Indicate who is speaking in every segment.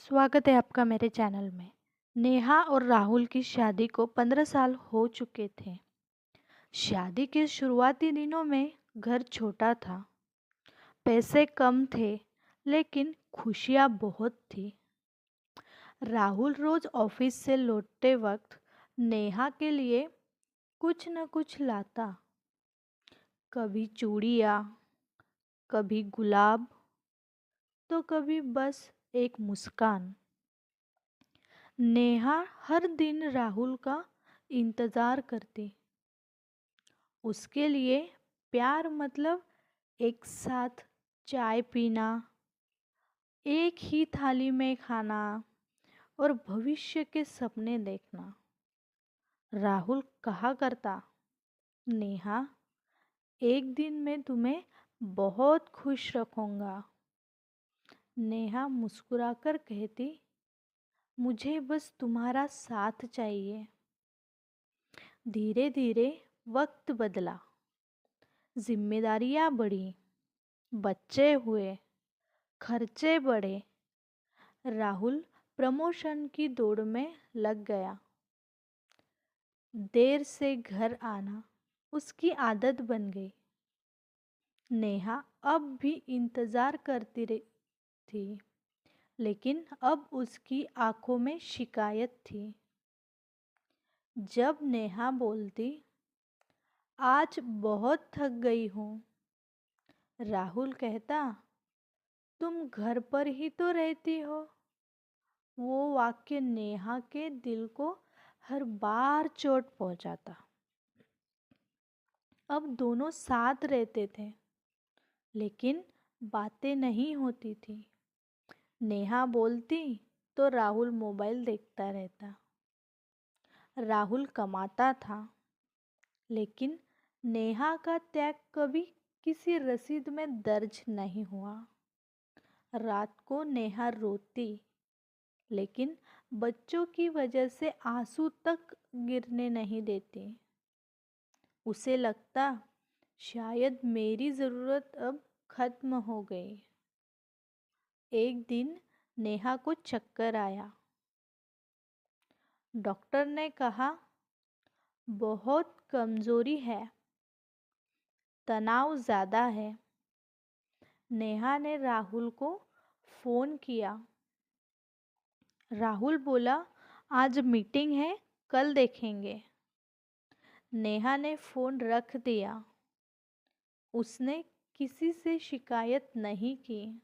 Speaker 1: स्वागत है आपका मेरे चैनल में। नेहा और राहुल की शादी को 15 साल हो चुके थे। शादी के शुरुआती दिनों में घर छोटा था, पैसे कम थे, लेकिन खुशियाँ बहुत थी। राहुल रोज ऑफिस से लौटते वक्त नेहा के लिए कुछ न कुछ लाता। कभी चूड़ियाँ, कभी गुलाब, तो कभी बस एक मुस्कान। नेहा हर दिन राहुल का इंतज़ार करती। उसके लिए प्यार मतलब एक साथ चाय पीना, एक ही थाली में खाना और भविष्य के सपने देखना। राहुल कहा करता, नेहा, एक दिन मैं तुम्हें बहुत खुश रखूंगा। नेहा मुस्कुराकर कहती, मुझे बस तुम्हारा साथ चाहिए। धीरे धीरे वक्त बदला, जिम्मेदारियां बढ़ी, बच्चे हुए, खर्चे बढ़े। राहुल प्रमोशन की दौड़ में लग गया। देर से घर आना उसकी आदत बन गई। नेहा अब भी इंतजार करती रही थी, लेकिन अब उसकी आंखों में शिकायत थी। जब नेहा बोलती, आज बहुत थक गई हूँ, राहुल कहता, तुम घर पर ही तो रहती हो। वो वाक्य नेहा के दिल को हर बार चोट पहुंचाता। अब दोनों साथ रहते थे, लेकिन बातें नहीं होती थी। नेहा बोलती तो राहुल मोबाइल देखता रहता। राहुल कमाता था, लेकिन नेहा का त्याग कभी किसी रसीद में दर्ज नहीं हुआ। रात को नेहा रोती, लेकिन बच्चों की वजह से आंसू तक गिरने नहीं देती। उसे लगता, शायद मेरी ज़रूरत अब खत्म हो गई। एक दिन नेहा को चक्कर आया। डॉक्टर ने कहा, बहुत कमज़ोरी है, तनाव ज़्यादा है। नेहा ने राहुल को फ़ोन किया। राहुल बोला, आज मीटिंग है, कल देखेंगे। नेहा ने फ़ोन रख दिया। उसने किसी से शिकायत नहीं की।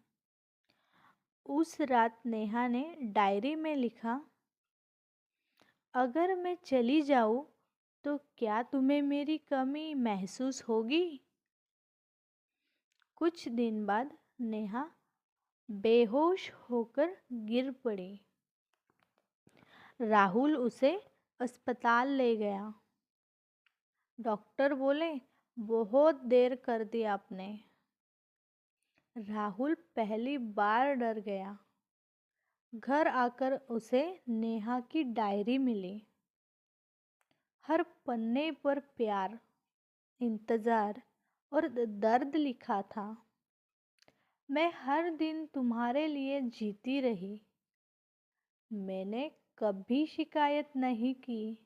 Speaker 1: उस रात नेहा ने डायरी में लिखा, अगर मैं चली जाऊँ तो क्या तुम्हें मेरी कमी महसूस होगी? कुछ दिन बाद नेहा बेहोश होकर गिर पड़ी। राहुल उसे अस्पताल ले गया। डॉक्टर बोले, बहुत देर कर दी आपने। राहुल पहली बार डर गया। घर आकर उसे नेहा की डायरी मिली। हर पन्ने पर प्यार, इंतज़ार और दर्द लिखा था। मैं हर दिन तुम्हारे लिए जीती रही। मैंने कभी शिकायत नहीं की।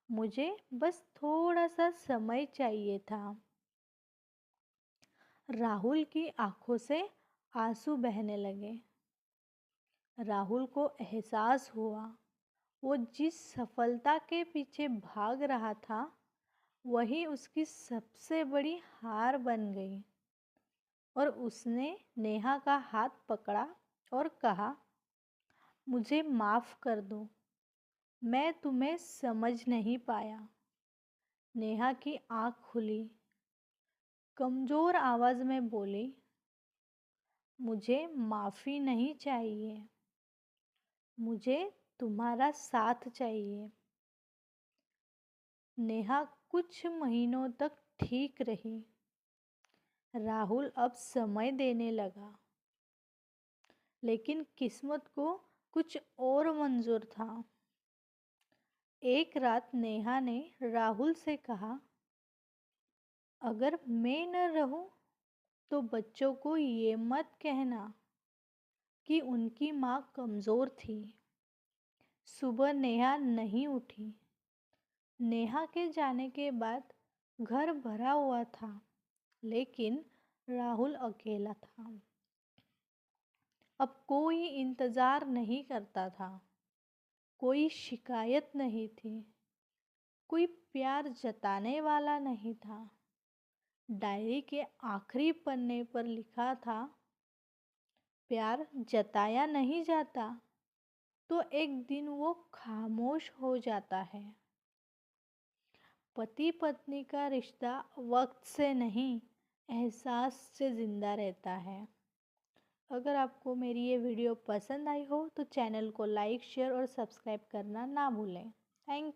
Speaker 1: मुझे बस थोड़ा सा समय चाहिए था। राहुल की आंखों से आंसू बहने लगे। राहुल को एहसास हुआ, वो जिस सफलता के पीछे भाग रहा था, वही उसकी सबसे बड़ी हार बन गई। और उसने नेहा का हाथ पकड़ा और कहा, मुझे माफ़ कर दो, मैं तुम्हें समझ नहीं पाया। नेहा की आँख खुली, कमज़ोर आवाज़ में बोली, मुझे माफ़ी नहीं चाहिए, मुझे तुम्हारा साथ चाहिए। नेहा कुछ महीनों तक ठीक रही। राहुल अब समय देने लगा, लेकिन किस्मत को कुछ और मंजूर था। एक रात नेहा ने राहुल से कहा, अगर मैं न रहूं तो बच्चों को ये मत कहना कि उनकी माँ कमज़ोर थी। सुबह नेहा नहीं उठी। नेहा के जाने के बाद घर भरा हुआ था, लेकिन राहुल अकेला था। अब कोई इंतज़ार नहीं करता था, कोई शिकायत नहीं थी, कोई प्यार जताने वाला नहीं था। डायरी के आखिरी पन्ने पर लिखा था, प्यार जताया नहीं जाता तो एक दिन वो खामोश हो जाता है। पति पत्नी का रिश्ता वक्त से नहीं, एहसास से ज़िंदा रहता है। अगर आपको मेरी ये वीडियो पसंद आई हो तो चैनल को लाइक, शेयर और सब्सक्राइब करना ना भूलें। थैंक